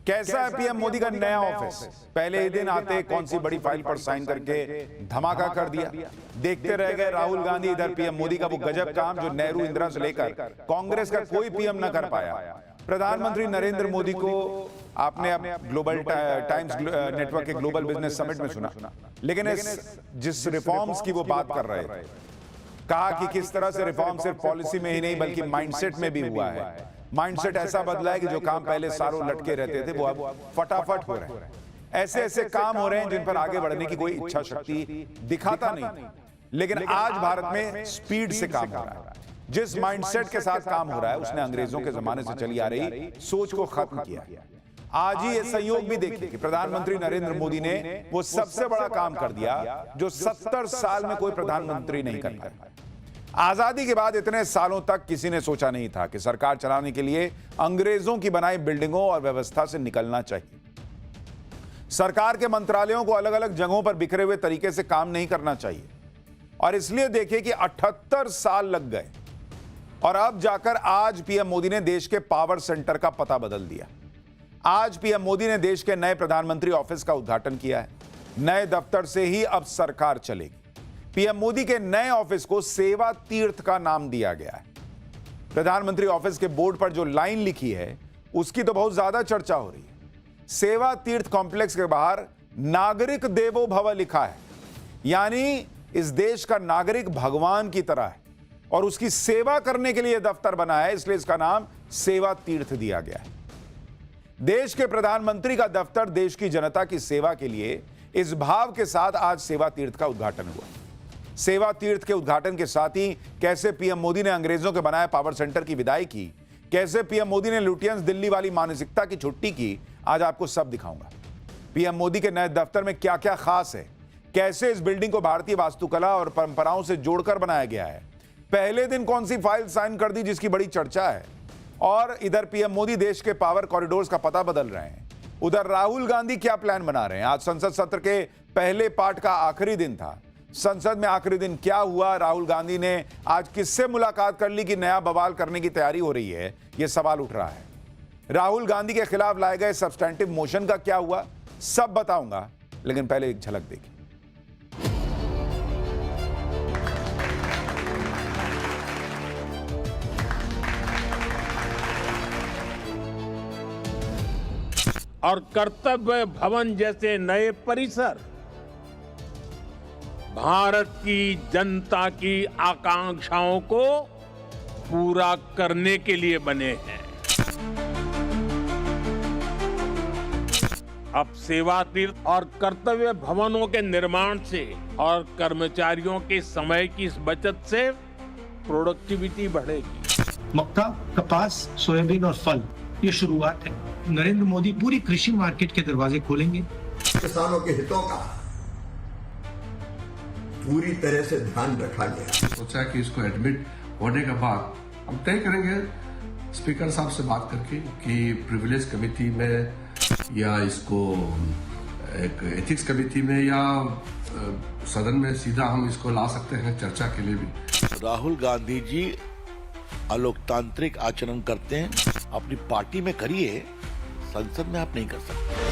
कैसा है पीएम मोदी का नया ऑफिस? पहले ही दिन आते कौन सी बड़ी फाइल पर साइन करके धमाका कर दिया। देखते रह गए राहुल गांधी, इधर पीएम मोदी का वो गजब काम जो नेहरू इंदिरा से लेकर कांग्रेस का कोई पीएम न कर पाया। प्रधानमंत्री नरेंद्र मोदी को आपने अब ग्लोबल टाइम्स नेटवर्क के ग्लोबल बिजनेस समिट में सुना, लेकिन जिस रिफॉर्म्स की वो बात कर रहे थे, कहा कि किस तरह से रिफॉर्म सिर्फ पॉलिसी में ही नहीं बल्कि माइंडसेट में भी हुआ है। माइंडसेट ऐसा बदला है कि जो काम पहले सालों लटके रहते थे वो अब फटाफट हो रहे हैं। ऐसे ऐसे काम हो रहे हैं जिन पर आगे बढ़ने की कोई इच्छा शक्ति दिखाता नहीं, लेकिन आज भारत में स्पीड से काम हो रहा है। जिस माइंडसेट के साथ काम हो रहा है उसने अंग्रेजों के जमाने से चली आ रही सोच को खत्म किया। आज ही ये संयोग भी देखिए कि प्रधानमंत्री नरेंद्र मोदी ने वो सबसे बड़ा काम कर दिया जो 70 साल में कोई प्रधानमंत्री नहीं कर पाया। आजादी के बाद इतने सालों तक किसी ने सोचा नहीं था कि सरकार चलाने के लिए अंग्रेजों की बनाई बिल्डिंगों और व्यवस्था से निकलना चाहिए। सरकार के मंत्रालयों को अलग अलग जगहों पर बिखरे हुए तरीके से काम नहीं करना चाहिए। और इसलिए देखिए कि 78 साल लग गए और अब जाकर आज पीएम मोदी ने देश के पावर सेंटर का पता बदल दिया। आज पीएम मोदी ने देश के नए प्रधानमंत्री ऑफिस का उद्घाटन किया है। नए दफ्तर से ही अब सरकार चलेगी। पीएम मोदी के नए ऑफिस को सेवा तीर्थ का नाम दिया गया है। प्रधानमंत्री ऑफिस के बोर्ड पर जो लाइन लिखी है उसकी तो बहुत ज्यादा चर्चा हो रही है। सेवा तीर्थ कॉम्प्लेक्स के बाहर नागरिक देवो भव लिखा है, यानी इस देश का नागरिक भगवान की तरह है और उसकी सेवा करने के लिए दफ्तर बना है, इसलिए इसका नाम सेवा तीर्थ दिया गया है। देश के प्रधानमंत्री का दफ्तर देश की जनता की सेवा के लिए, इस भाव के साथ आज सेवा तीर्थ का उद्घाटन हुआ। सेवा तीर्थ के उद्घाटन के साथ ही कैसे पीएम मोदी ने अंग्रेजों के बनाए पावर सेंटर की विदाई की, कैसे पीएम मोदी ने लुटियंस दिल्ली वाली मानसिकता की छुट्टी की, आज आपको सब दिखाऊंगा। पीएम मोदी के नए दफ्तर में क्या क्या खास है, कैसे इस बिल्डिंग को भारतीय वास्तुकला और परंपराओं से जोड़कर बनाया गया है, पहले दिन कौन सी फाइल साइन कर दी जिसकी बड़ी चर्चा है, और इधर पीएम मोदी देश के पावर कॉरिडोर्स का पता बदल रहे हैं, उधर राहुल गांधी क्या प्लान बना रहे हैं। आज संसद सत्र के पहले पार्ट का आखिरी दिन था। संसद में आखिरी दिन क्या हुआ, राहुल गांधी ने आज किससे मुलाकात कर ली कि नया बवाल करने की तैयारी हो रही है, यह सवाल उठ रहा है। राहुल गांधी के खिलाफ लाए गए सब्सटैंटिव मोशन का क्या हुआ, सब बताऊंगा, लेकिन पहले एक झलक देखिए। और कर्तव्य भवन जैसे नए परिसर भारत की जनता की आकांक्षाओं को पूरा करने के लिए बने हैं। अब सेवा तीर्थ और कर्तव्य भवनों के निर्माण से और कर्मचारियों के समय की इस बचत से प्रोडक्टिविटी बढ़ेगी। मक्का, कपास, सोयाबीन और फल, ये शुरुआत है। नरेंद्र मोदी पूरी कृषि मार्केट के दरवाजे खोलेंगे। किसानों के हितों का पूरी तरह से ध्यान रखा गया। सोचा कि इसको एडमिट होने के बाद हम तय करेंगे स्पीकर साहब से बात करके कि प्रिविलेज कमेटी में या इसको एक एथिक्स कमेटी में या सदन में सीधा हम इसको ला सकते हैं चर्चा के लिए भी। राहुल गांधी जी अलोकतांत्रिक आचरण करते हैं, अपनी पार्टी में करिए, संसद में आप नहीं कर सकते।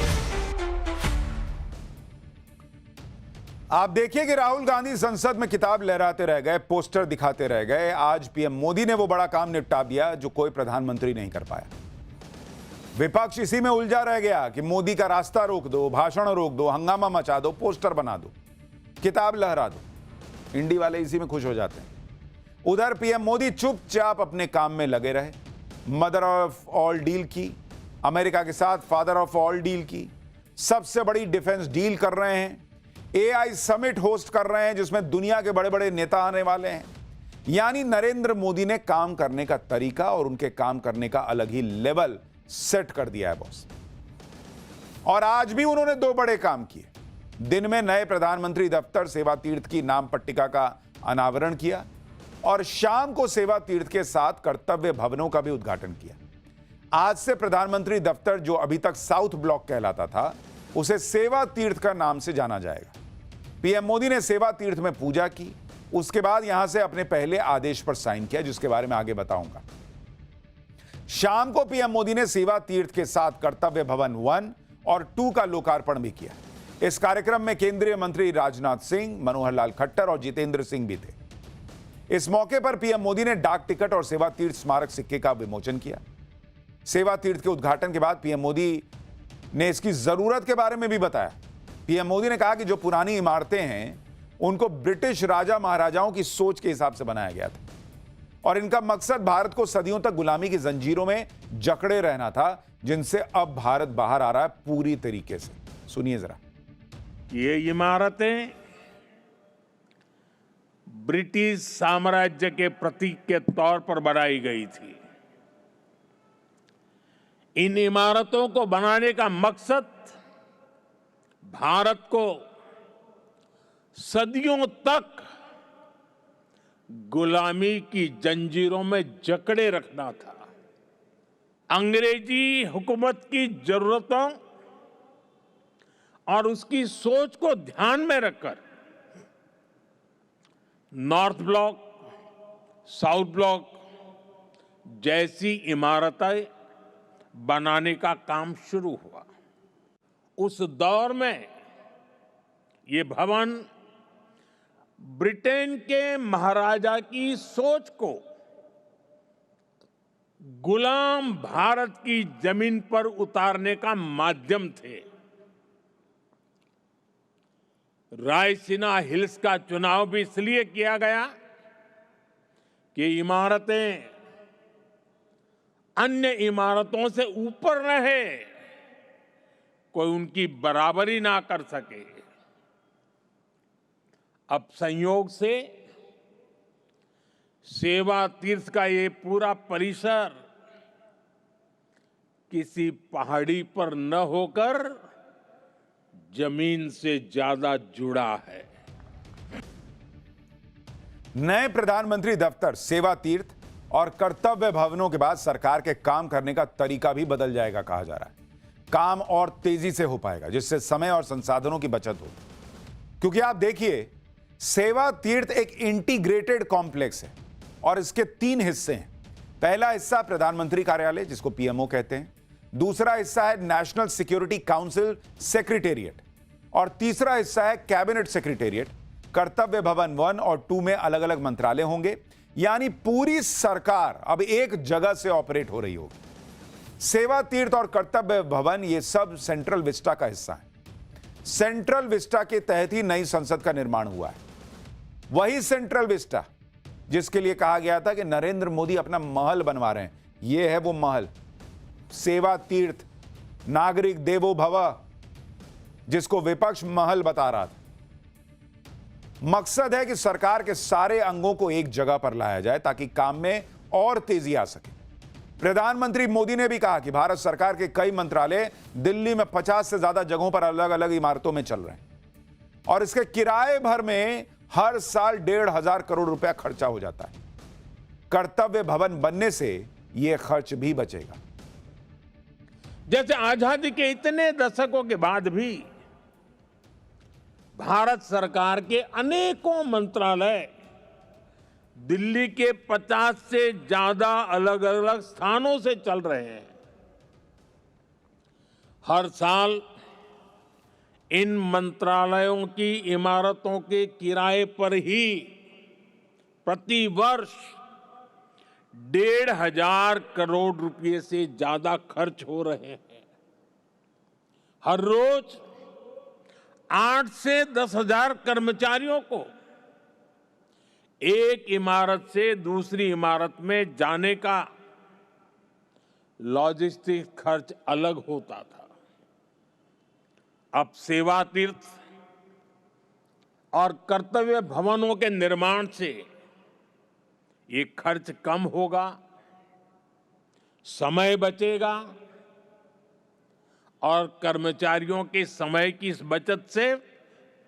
आप देखिए कि राहुल गांधी संसद में किताब लहराते रह गए, पोस्टर दिखाते रह गए। आज पीएम मोदी ने वो बड़ा काम निपटा दिया जो कोई प्रधानमंत्री नहीं कर पाया। विपक्ष इसी में उलझा रह गया कि मोदी का रास्ता रोक दो, भाषण रोक दो, हंगामा मचा दो, पोस्टर बना दो, किताब लहरा दो। इंडी वाले इसी में खुश हो जाते हैं। उधर पीएम मोदी चुपचाप अपने काम में लगे रहे। मदर ऑफ ऑल डील की, अमेरिका के साथ फादर ऑफ ऑल डील की, सबसे बड़ी डिफेंस डील कर रहे हैं, एआई समिट होस्ट कर रहे हैं जिसमें दुनिया के बड़े बड़े नेता आने वाले हैं। यानी नरेंद्र मोदी ने काम करने का तरीका और उनके काम करने का अलग ही लेवल सेट कर दिया है बॉस। और आज भी उन्होंने दो बड़े काम किए। दिन में नए प्रधानमंत्री दफ्तर सेवा तीर्थ की नाम पट्टिका का अनावरण किया और शाम को सेवा तीर्थ के साथ कर्तव्य भवनों का भी उद्घाटन किया। आज से प्रधानमंत्री दफ्तर जो अभी तक साउथ ब्लॉक कहलाता था उसे सेवा तीर्थ का नाम से जाना जाएगा। पीएम मोदी ने सेवा तीर्थ में पूजा की, उसके बाद यहां से अपने पहले आदेश पर साइन किया जिसके बारे में आगे बताऊंगा। शाम को पीएम मोदी ने सेवा तीर्थ के साथ कर्तव्य भवन 1 और 2 का लोकार्पण भी किया। इस कार्यक्रम में केंद्रीय मंत्री राजनाथ सिंह, मनोहर लाल खट्टर और जितेंद्र सिंह भी थे। इस मौके पर पीएम मोदी ने डाक टिकट और सेवा तीर्थ स्मारक सिक्के का विमोचन किया। सेवा तीर्थ के उद्घाटन के बाद पीएम मोदी ने इसकी जरूरत के बारे में भी बताया। पीएम मोदी ने कहा कि जो पुरानी इमारतें हैं उनको ब्रिटिश राजा महाराजाओं की सोच के हिसाब से बनाया गया था और इनका मकसद भारत को सदियों तक गुलामी की जंजीरों में जकड़े रहना था, जिनसे अब भारत बाहर आ रहा है पूरी तरीके से। सुनिए जरा। ये इमारतें ब्रिटिश साम्राज्य के प्रतीक के तौर पर बनाई गई थी। इन इमारतों को बनाने का मकसद भारत को सदियों तक गुलामी की जंजीरों में जकड़े रखना था। अंग्रेजी हुकूमत की जरूरतों और उसकी सोच को ध्यान में रखकर नॉर्थ ब्लॉक, साउथ ब्लॉक जैसी इमारतें बनाने का काम शुरू हुआ। उस दौर में ये भवन ब्रिटेन के महाराजा की सोच को गुलाम भारत की जमीन पर उतारने का माध्यम थे। रायसीना हिल्स का चुनाव भी इसलिए किया गया कि इमारतें अन्य इमारतों से ऊपर रहे, कोई उनकी बराबरी ना कर सके। अब संयोग से सेवा तीर्थ का ये पूरा परिसर किसी पहाड़ी पर न होकर जमीन से ज्यादा जुड़ा है। नए प्रधानमंत्री दफ्तर, सेवा तीर्थ और कर्तव्य भवनों के बाद सरकार के काम करने का तरीका भी बदल जाएगा कहा जा रहा है। काम और तेजी से हो पाएगा, जिससे समय और संसाधनों की बचत हो। क्योंकि आप देखिए, सेवा तीर्थ एक इंटीग्रेटेड कॉम्प्लेक्स है और इसके 3 हिस्से हैं। पहला हिस्सा प्रधानमंत्री कार्यालय, जिसको पीएमओ कहते हैं। दूसरा हिस्सा है नेशनल सिक्योरिटी काउंसिल सेक्रेटेरिएट और तीसरा हिस्सा है कैबिनेट सेक्रेटेरिएट। कर्तव्य भवन 1 और 2 में अलग अलग मंत्रालय होंगे, यानी पूरी सरकार अब एक जगह से ऑपरेट हो रही होगी। सेवा तीर्थ और कर्तव्य भवन ये सब सेंट्रल विस्टा का हिस्सा है। सेंट्रल विस्टा के तहत ही नई संसद का निर्माण हुआ है। वही सेंट्रल विस्टा जिसके लिए कहा गया था कि नरेंद्र मोदी अपना महल बनवा रहे हैं, यह है वो महल। सेवा तीर्थ, नागरिक देवो भव, जिसको विपक्ष महल बता रहा था। मकसद है कि सरकार के सारे अंगों को एक जगह पर लाया जाए ताकि काम में और तेजी आ सके। प्रधानमंत्री मोदी ने भी कहा कि भारत सरकार के कई मंत्रालय दिल्ली में 50 से ज्यादा जगहों पर अलग अलग इमारतों में चल रहे हैं और इसके किराए भर में हर साल 1,500 करोड़ रुपया खर्चा हो जाता है। कर्तव्य भवन बनने से यह खर्च भी बचेगा। जैसे आजादी के इतने दशकों के बाद भी भारत सरकार के अनेकों मंत्रालय दिल्ली के 50 से ज्यादा अलग अलग स्थानों से चल रहे हैं। हर साल इन मंत्रालयों की इमारतों के किराए पर ही प्रति वर्ष 1,500 करोड़ रुपए से ज्यादा खर्च हो रहे हैं। हर रोज 8 से 10,000 कर्मचारियों को एक इमारत से दूसरी इमारत में जाने का लॉजिस्टिक खर्च अलग होता था। अब सेवा तीर्थ और कर्तव्य भवनों के निर्माण से ये खर्च कम होगा, समय बचेगा और कर्मचारियों के समय की इस बचत से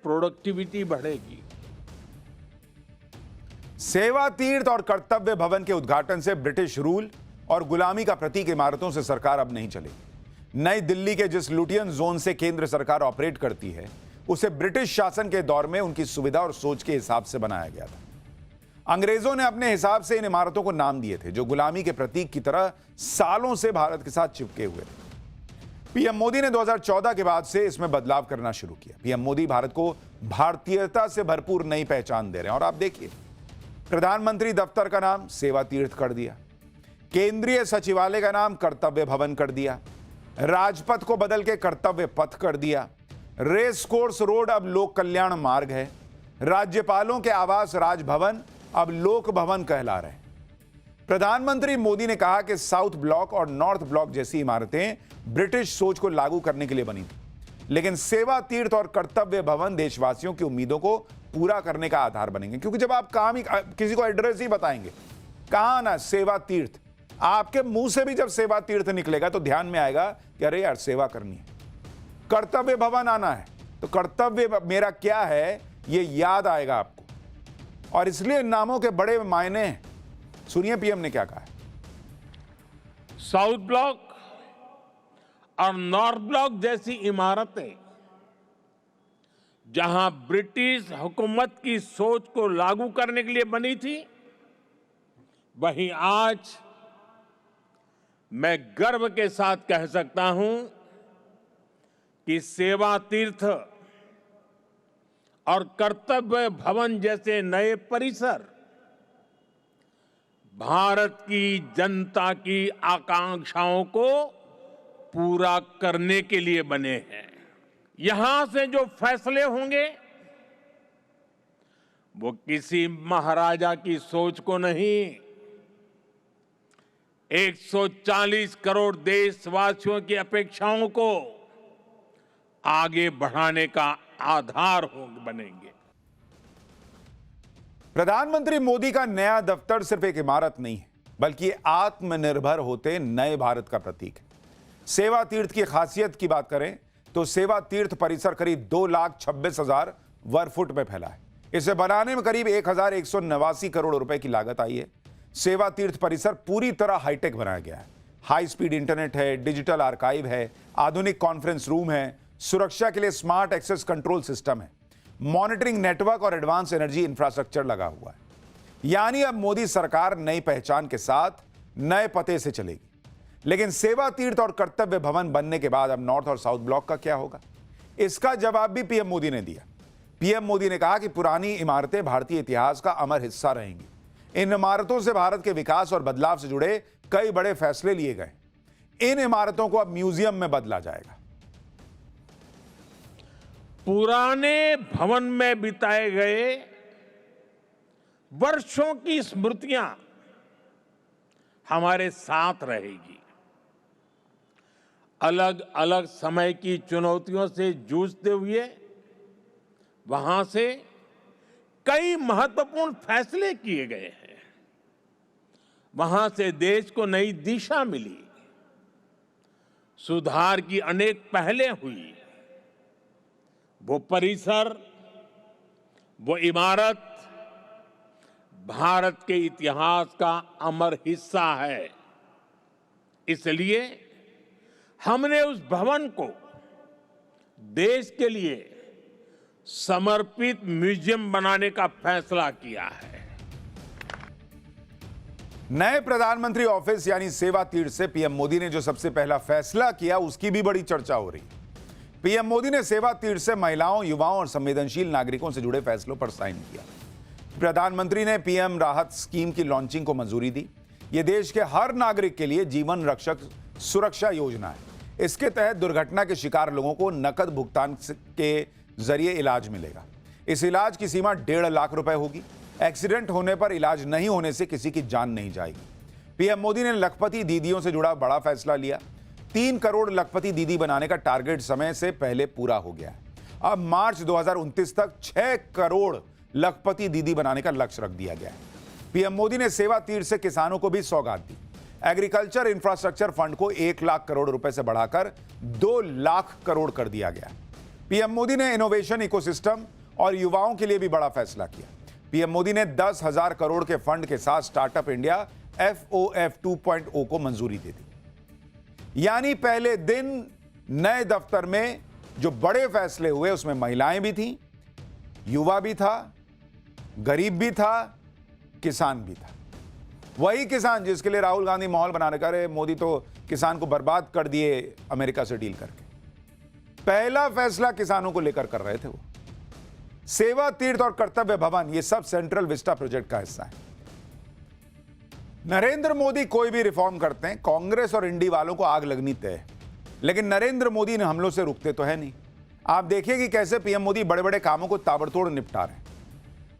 प्रोडक्टिविटी बढ़ेगी। सेवा तीर्थ और कर्तव्य भवन के उद्घाटन से ब्रिटिश रूल और गुलामी का प्रतीक इमारतों से सरकार अब नहीं चलेगी। नई दिल्ली के जिस लुटियन जोन से केंद्र सरकार ऑपरेट करती है, उसे ब्रिटिश शासन के दौर में उनकी सुविधा और सोच के हिसाब से बनाया गया था। अंग्रेजों ने अपने हिसाब से इन इमारतों को नाम दिए थे, जो गुलामी के प्रतीक की तरह सालों से भारत के साथ चिपके हुए थे। पीएम मोदी ने 2014 के बाद से इसमें बदलाव करना शुरू किया। पीएम मोदी भारत को भारतीयता से भरपूर नई पहचान दे रहे हैं। और आप देखिए, प्रधानमंत्री दफ्तर का नाम सेवा तीर्थ कर दिया, केंद्रीय सचिवालय का नाम कर्तव्य भवन कर दिया, राजपथ को बदल के कर्तव्य पथ कर दिया, रेस कोर्स रोड अब लोक कल्याण मार्ग है, राज्यपालों के आवास राजभवन अब लोक भवन कहला रहे हैं। प्रधानमंत्री मोदी ने कहा कि साउथ ब्लॉक और नॉर्थ ब्लॉक जैसी इमारतें ब्रिटिश सोच को लागू करने के लिए बनी थी, लेकिन सेवा तीर्थ और कर्तव्य भवन देशवासियों की उम्मीदों को पूरा करने का आधार बनेंगे। क्योंकि जब आप काम ही किसी को एड्रेस ही बताएंगे, कहां ना सेवा तीर्थ, आपके मुंह से भी जब सेवा तीर्थ निकलेगा तो ध्यान में आएगा कि अरे यार सेवा करनी है। कर्तव्य भवन आना है तो कर्तव्य मेरा क्या है ये याद आएगा आपको, और इसलिए इन नामों के बड़े मायने हैं। सुनिए पीएम ने क्या कहा है। साउथ ब्लॉक और नॉर्थ ब्लॉक जैसी इमारतें जहां ब्रिटिश हुकूमत की सोच को लागू करने के लिए बनी थी, वहीं आज मैं गर्व के साथ कह सकता हूं कि सेवा तीर्थ और कर्तव्य भवन जैसे नए परिसर भारत की जनता की आकांक्षाओं को पूरा करने के लिए बने हैं। यहां से जो फैसले होंगे वो किसी महाराजा की सोच को नहीं, 140 करोड़ देशवासियों की अपेक्षाओं को आगे बढ़ाने का आधार बनेंगे। प्रधानमंत्री मोदी का नया दफ्तर सिर्फ एक इमारत नहीं है, बल्कि आत्मनिर्भर होते नए भारत का प्रतीक है। सेवा तीर्थ की खासियत की बात करें तो सेवा तीर्थ परिसर करीब 2,26,000 वर्ग फुट में फैला है। इसे बनाने में करीब 1,189 करोड़ रुपए की लागत आई है। सेवा तीर्थ परिसर पूरी तरह हाईटेक बनाया गया है। हाई स्पीड इंटरनेट है, डिजिटल आर्काइव है, आधुनिक कॉन्फ्रेंस रूम है, सुरक्षा के लिए स्मार्ट एक्सेस कंट्रोल सिस्टम है, मॉनिटरिंग नेटवर्क और एडवांस एनर्जी इंफ्रास्ट्रक्चर लगा हुआ है। यानी अब मोदी सरकार नई पहचान के साथ नए पते से चलेगी। लेकिन सेवा तीर्थ और कर्तव्य भवन बनने के बाद अब नॉर्थ और साउथ ब्लॉक का क्या होगा, इसका जवाब भी पीएम मोदी ने दिया। पीएम मोदी ने कहा कि पुरानी इमारतें भारतीय इतिहास का अमर हिस्सा रहेंगी। इन इमारतों से भारत के विकास और बदलाव से जुड़े कई बड़े फैसले लिए गए। इन इमारतों को अब म्यूजियम में बदला जाएगा। पुराने भवन में बिताए गए वर्षों की स्मृतियां हमारे साथ रहेगी। अलग अलग समय की चुनौतियों से जूझते हुए वहां से कई महत्वपूर्ण फैसले किए गए हैं। वहां से देश को नई दिशा मिली, सुधार की अनेक पहलें हुई। वो परिसर, वो इमारत भारत के इतिहास का अमर हिस्सा है। इसलिए हमने उस भवन को देश के लिए समर्पित म्यूजियम बनाने का फैसला किया है। नए प्रधानमंत्री ऑफिस यानी सेवा तीर्थ से पीएम मोदी ने जो सबसे पहला फैसला किया, उसकी भी बड़ी चर्चा हो रही है। पीएम मोदी ने सेवा तीर्थ से महिलाओं, युवाओं और संवेदनशील नागरिकों से जुड़े फैसलों पर साइन किया। प्रधानमंत्री ने पीएम राहत स्कीम की लॉन्चिंग को मंजूरी दी। यह देश के हर नागरिक के लिए जीवन रक्षक सुरक्षा योजना है। इसके तहत दुर्घटना के शिकार लोगों को नकद भुगतान के जरिए इलाज मिलेगा। इस इलाज की सीमा 1.5 लाख रुपए होगी। एक्सीडेंट होने पर इलाज नहीं होने से किसी की जान नहीं जाएगी। पीएम मोदी ने लखपति दीदियों से जुड़ा बड़ा फैसला लिया। 3 करोड़ लखपति दीदी बनाने का टारगेट समय से पहले पूरा हो गया है। अब मार्च 2029 तक 6 करोड़ लखपति दीदी बनाने का लक्ष्य रख दिया गया है। पीएम मोदी ने सेवा तीर्थ से किसानों को भी सौगात दी। एग्रीकल्चर इंफ्रास्ट्रक्चर फंड को 1 लाख करोड़ रुपए से बढ़ाकर 2 लाख करोड़ कर दिया गया। पीएम मोदी ने इनोवेशन इकोसिस्टम और युवाओं के लिए भी बड़ा फैसला किया। पीएम मोदी ने 10,000 करोड़ के फंड के साथ स्टार्टअप इंडिया FOF 2.0 को मंजूरी दे दी। यानी पहले दिन नए दफ्तर में जो बड़े फैसले हुए उसमें महिलाएं भी थीं, युवा भी था, गरीब भी था, किसान भी था। वही किसान जिसके लिए राहुल गांधी माहौल बना रहे, अरे मोदी तो किसान को बर्बाद कर दिए अमेरिका से डील करके। पहला फैसला किसानों को लेकर कर रहे थे वो। सेवा तीर्थ और कर्तव्य भवन, ये सब सेंट्रल विस्टा प्रोजेक्ट का हिस्सा है। नरेंद्र मोदी कोई भी रिफॉर्म करते हैं, कांग्रेस और इंडी वालों को आग लगनी तय है, लेकिन नरेंद्र मोदी ने हमलों से रुकते तो है नहीं। आप देखिए कि कैसे पीएम मोदी बड़े बड़े कामों को ताबड़तोड़ निपटा रहे हैं।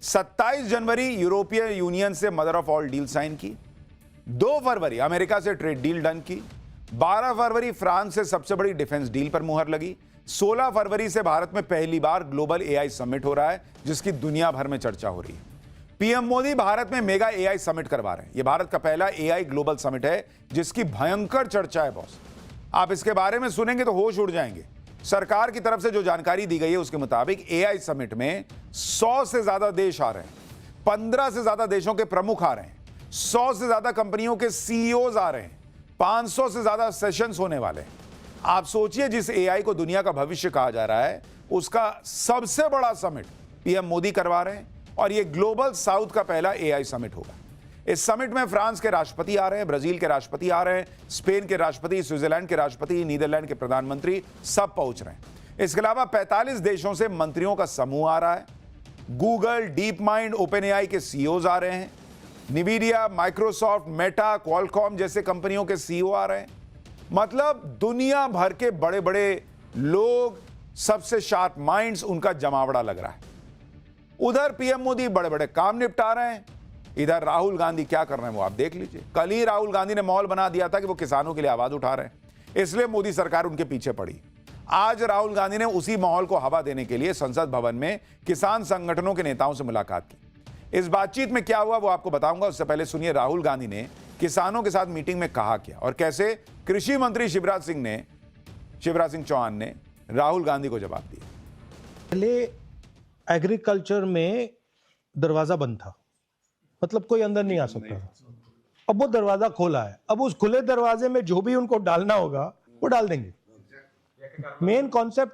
27 जनवरी यूरोपीय यूनियन से mother of all deal sign की, 2 फरवरी अमेरिका से ट्रेड डील डन की, 12 फरवरी फ्रांस से सबसे बड़ी डिफेंस डील पर मुहर लगी, 16 फरवरी से भारत में पहली बार ग्लोबल एआई समिट हो रहा है जिसकी दुनिया भर में चर्चा हो रही है। पीएम मोदी भारत में मेगा एआई समिट करवा रहे हैं। यह भारत का पहला एआई ग्लोबल समिट है जिसकी भयंकर चर्चा है बॉस। आप इसके बारे में सुनेंगे तो होश उड़ जाएंगे। सरकार की तरफ से जो जानकारी दी गई है उसके मुताबिक एआई समिट में 100 से ज्यादा देश आ रहे हैं, 15 से ज्यादा देशों के प्रमुख आ रहे हैं, 100 से ज्यादा कंपनियों के सीईओज आ रहे हैं, 500 से ज्यादा सेशंस होने वाले हैं। आप सोचिए, जिस एआई को दुनिया का भविष्य कहा जा रहा है उसका सबसे बड़ा समिट पीएम मोदी करवा रहे हैं और यह ग्लोबल साउथ का पहला एआई समिट होगा। इस समिट में फ्रांस के राष्ट्रपति आ रहे हैं, ब्राजील के राष्ट्रपति आ रहे हैं, स्पेन के राष्ट्रपति, स्विट्जरलैंड के राष्ट्रपति, नीदरलैंड के प्रधानमंत्री सब पहुंच रहे हैं। इसके अलावा 45 देशों से मंत्रियों का समूह आ रहा है। Google, deep mind, open AI के सीईओज आ रहे हैं। निविडिया, माइक्रोसॉफ्ट, मेटा, क्वालकॉम जैसे कंपनियों के सीईओ आ रहे हैं। मतलब दुनिया भर के बड़े बड़े लोग, सबसे शार्प माइंड्स, उनका जमावड़ा लग रहा है। उधर पीएम मोदी बड़े बड़े काम निपटा रहे हैं, इधर राहुल गांधी क्या कर रहे हैं वो आप देख लीजिए। कल ही राहुल गांधी ने माहौल बना दिया था कि वो किसानों के लिए आवाज उठा रहे हैं, इसलिए मोदी सरकार उनके पीछे पड़ी। आज राहुल गांधी ने उसी माहौल को हवा देने के लिए संसद भवन में किसान संगठनों के नेताओं से मुलाकात की। इस बातचीत में क्या हुआ वो आपको बताऊंगा, उससे पहले सुनिए राहुल गांधी ने किसानों के साथ मीटिंग में कहा क्या और कैसे कृषि मंत्री शिवराज सिंह चौहान ने राहुल गांधी को जवाब दिया। पहले एग्रीकल्चर में दरवाजा बंद था, मतलब कोई अंदर नहीं आ सकता था। अब वो दरवाजा खोला है, अब उस खुले दरवाजे में जो भी उनको डालना होगा वो डाल देंगे। मेन कॉन्सेप्ट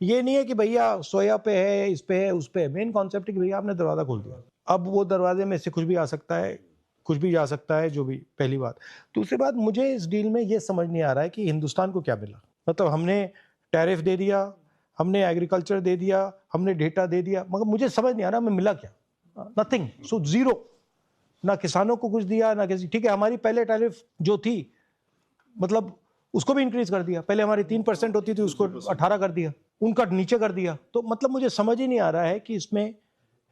ये नहीं है कि भैया सोया पे है, इस पे है, उस पे है। मेन कॉन्सेप्ट है कि भैया आपने दरवाजा खोल दिया, अब वो दरवाजे में से कुछ भी आ सकता है, कुछ भी जा सकता है, जो भी। पहली बात। दूसरी बात, मुझे इस डील में ये समझ नहीं आ रहा है कि हिंदुस्तान को क्या मिला। मतलब हमने टैरिफ दे दिया, हमने एग्रीकल्चर दे दिया, हमने डेटा दे दिया, मगर मुझे समझ नहीं आ रहा हमें मिला क्या। Nothing, so zero. ना किसानों को कुछ दिया ना किसी। ठीक है, हमारी पहले टैरिफ जो थी मतलब उसको भी इंक्रीज कर दिया। पहले हमारी 3% होती थी, उसको 18 कर दिया, उनका नीचे कर दिया। तो मतलब मुझे समझ ही नहीं आ रहा है कि इसमें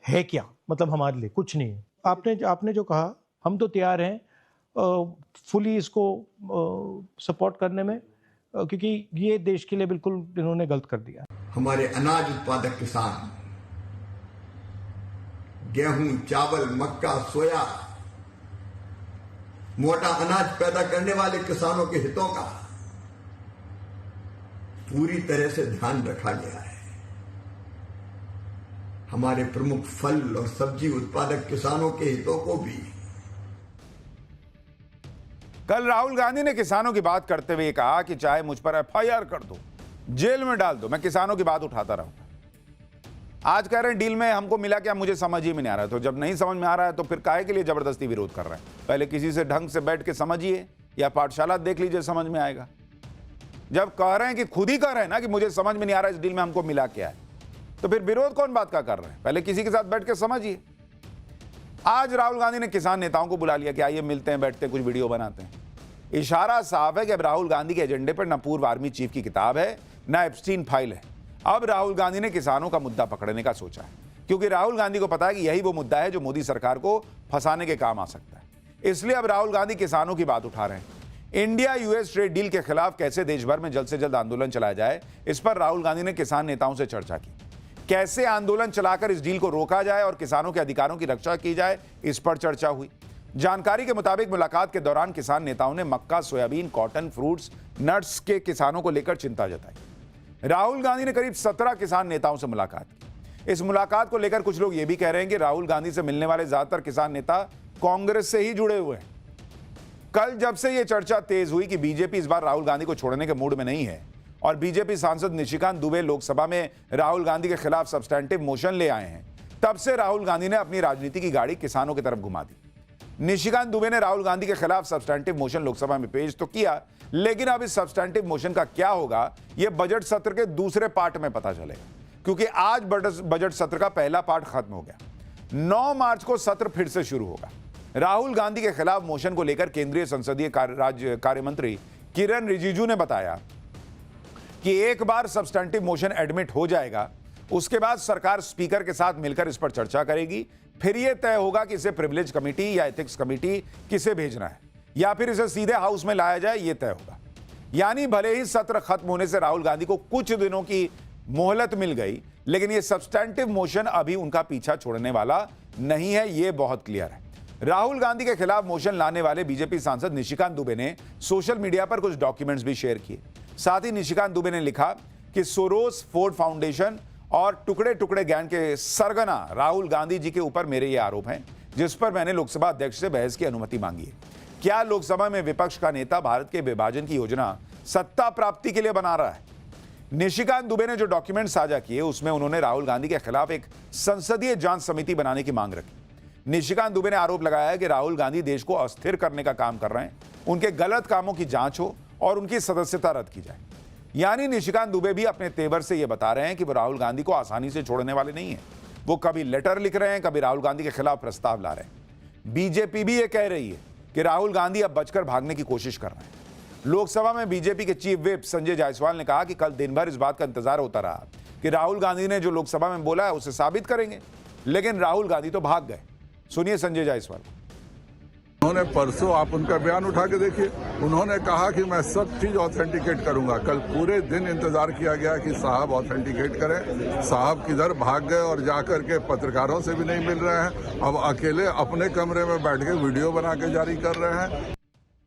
है क्या। मतलब हमारे लिए कुछ नहीं है। आपने जो कहा, हम तो तैयार हैं फुली इसको सपोर्ट करने में, क्योंकि ये देश के लिए बिल्कुल इन्होंने गलत कर दिया। हमारे अनाज उत्पादक किसान गेहूं, चावल, मक्का, सोया, मोटा अनाज पैदा करने वाले किसानों के हितों का पूरी तरह से ध्यान रखा गया है। हमारे प्रमुख फल और सब्जी उत्पादक किसानों के हितों को भी। कल राहुल गांधी ने किसानों की बात करते हुए कहा कि चाहे मुझ पर एफआईआर कर दो, जेल में डाल दो, मैं किसानों की बात उठाता रहूंगा। आज कह रहे हैं डील में हमको मिला क्या, मुझे समझ ही में नहीं आ रहा है। तो जब नहीं समझ में आ रहा है तो फिर काहे के लिए जबरदस्ती विरोध कर रहे हैं? पहले किसी से ढंग से बैठ के समझिए या पाठशाला देख लीजिए, समझ में आएगा। जब कह रहे हैं कि खुद ही कह रहे हैं ना कि मुझे समझ में नहीं आ रहा है इस डील में हमको मिला क्या है, तो फिर विरोध कौन बात का कर रहे हैं? पहले किसी के साथ बैठ के समझिए। आज राहुल गांधी ने किसान नेताओं को बुला लिया कि आइए मिलते हैं, बैठते हैं, कुछ वीडियो बनाते हैं। इशारा साफ है कि अब राहुल गांधी के एजेंडे पर न पूर्व आर्मी चीफ की किताब है, न एप्स्टीन फाइल है। अब राहुल गांधी ने किसानों का मुद्दा पकड़ने का सोचा है, क्योंकि राहुल गांधी को पता है कि यही वो मुद्दा है जो मोदी सरकार को फंसाने के काम आ सकता है। इसलिए अब राहुल गांधी किसानों की बात उठा रहे हैं। इंडिया यूएस ट्रेड डील के खिलाफ कैसे देश भर में जल्द से जल्द आंदोलन चलाया जाए, इस पर राहुल गांधी ने किसान नेताओं से चर्चा की। कैसे आंदोलन चलाकर इस डील को रोका जाए और किसानों के अधिकारों की रक्षा की जाए, इस पर चर्चा हुई। जानकारी के मुताबिक मुलाकात के दौरान किसान नेताओं ने मक्का, सोयाबीन, कॉटन, फ्रूट्स, नट्स के किसानों को लेकर चिंता जताई। राहुल गांधी ने करीब 17 किसान नेताओं से मुलाकात की। इस मुलाकात को लेकर कुछ लोग यह भी कह रहे हैं कि राहुल गांधी से मिलने वाले ज्यादातर किसान नेता कांग्रेस से ही जुड़े हुए हैं। कल जब से यह चर्चा तेज हुई कि बीजेपी इस बार राहुल गांधी को छोड़ने के मूड में नहीं है और बीजेपी सांसद निशिकांत दुबे लोकसभा में राहुल गांधी के खिलाफ सब्सटैंटिव मोशन ले आए हैं, तब से राहुल गांधी ने अपनी राजनीति की गाड़ी किसानों की तरफ घुमा दी। निशिकांत दुबे ने राहुल गांधी के खिलाफ सब्सटैंटिव मोशन लोकसभा में पेश तो किया, लेकिन अब इस सब्सटैंटिव मोशन का क्या होगा यह बजट सत्र के दूसरे पार्ट में पता चलेगा, क्योंकि आज बजट सत्र का पहला पार्ट खत्म हो गया। 9 मार्च को सत्र फिर से शुरू होगा। राहुल गांधी के खिलाफ मोशन को लेकर केंद्रीय संसदीय राज्य कार्य मंत्री किरण रिजिजू ने बताया कि एक बार सब्सटैंटिव मोशन एडमिट हो जाएगा, उसके बाद सरकार स्पीकर के साथ मिलकर इस पर चर्चा करेगी। फिर यह तय होगा कि इसे प्रिविलेज कमेटी या एथिक्स कमेटी किसे भेजना है, या फिर इसे सीधे हाउस में लाया जाए, यह तय होगा। यानी भले ही सत्र खत्म होने से राहुल गांधी को कुछ दिनों की मोहलत मिल गई, लेकिन यह सब्सटैंटिव मोशन अभी उनका पीछा छोड़ने वाला नहीं है, यह बहुत क्लियर है। राहुल गांधी के खिलाफ मोशन लाने वाले बीजेपी सांसद निशिकांत दुबे ने सोशल मीडिया पर कुछ डॉक्यूमेंट्स भी शेयर किए। साथ ही निशिकांत दुबे ने लिखा कि सोरोस फोर्ड फाउंडेशन और टुकड़े टुकड़े गैंग के सरगना राहुल गांधी जी के ऊपर मेरे ये आरोप हैं, जिस पर मैंने लोकसभा अध्यक्ष से बहस की अनुमति मांगी है। क्या लोकसभा में विपक्ष का नेता भारत के विभाजन की योजना सत्ता प्राप्ति के लिए बना रहा है? निशिकांत दुबे ने जो डॉक्यूमेंट साझा किए उसमें उन्होंने राहुल गांधी के खिलाफ एक संसदीय जांच समिति बनाने की मांग रखी। निशिकांत दुबे ने आरोप लगाया कि राहुल गांधी देश को अस्थिर करने का काम कर रहे हैं, उनके गलत कामों की जांच हो और उनकी सदस्यता रद्द की जाए। यानी निशिकांत दुबे भी अपने तेवर से यह बता रहे हैं कि वो राहुल गांधी को आसानी से छोड़ने वाले नहीं हैं। वो कभी लेटर लिख रहे हैं, कभी राहुल गांधी के खिलाफ प्रस्ताव ला रहे हैं। बीजेपी भी ये कह रही है कि राहुल गांधी अब बचकर भागने की कोशिश कर रहे हैं। लोकसभा में बीजेपी के चीफ व्हिप संजय जायसवाल ने कहा कि कल दिन भर इस बात का इंतजार होता रहा कि राहुल गांधी ने जो लोकसभा में बोला है उसे साबित करेंगे, लेकिन राहुल गांधी तो भाग गए। सुनिए संजय जायसवाल। उन्होंने परसों, आप उनका बयान उठा के देखिए, उन्होंने कहा कि मैं सब चीज ऑथेंटिकेट करूंगा। कल पूरे दिन इंतजार किया गया कि साहब ऑथेंटिकेट करें। साहब किधर भाग गए और जाकर के पत्रकारों से भी नहीं मिल रहे हैं। अब अकेले अपने कमरे में बैठ के वीडियो बना के जारी कर रहे हैं।